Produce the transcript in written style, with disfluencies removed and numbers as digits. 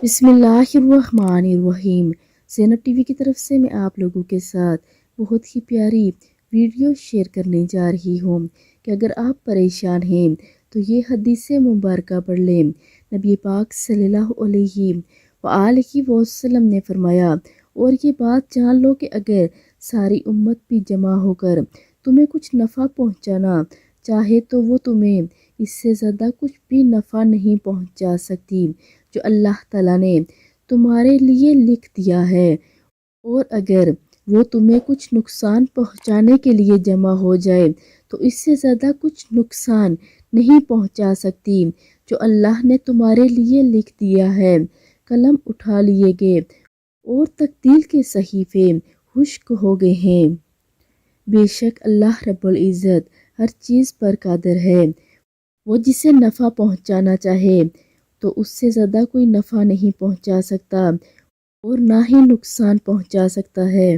بسم اللہ الرحمن الرحیم۔ زینب ٹی وی کی طرف سے میں آپ لوگوں کے ساتھ بہت ہی پیاری ویڈیو شیئر کرنے جا رہی ہوں کہ اگر آپ پریشان ہیں تو یہ حدیث مبارکہ پڑھ لیں۔ نبی پاک صلی اللہ علیہ وآلہ وسلم نے فرمایا، اور یہ بات جان لو کہ اگر ساری امت بھی جمع ہو کر تمہیں کچھ نفع پہنچانا چاہے تو وہ تمہیں اس سے زیادہ کچھ بھی نفع نہیں پہنچا سکتی جو اللہ تعالیٰ نے تمہارے لیے لکھ دیا ہے، اور اگر وہ تمہیں کچھ نقصان پہنچانے کے لیے جمع ہو جائے تو اس سے زیادہ کچھ نقصان نہیں پہنچا سکتی جو اللہ نے تمہارے لیے لکھ دیا ہے۔ قلم اٹھا لیے گئے اور تقدیر کے صحیفے خشک ہو گئے ہیں۔ بے شک اللہ رب العزت ہر چیز پر قادر ہے۔ وہ جسے نفع پہنچانا چاہے تو اس سے زیادہ کوئی نفع نہیں پہنچا سکتا اور نہ ہی نقصان پہنچا سکتا ہے۔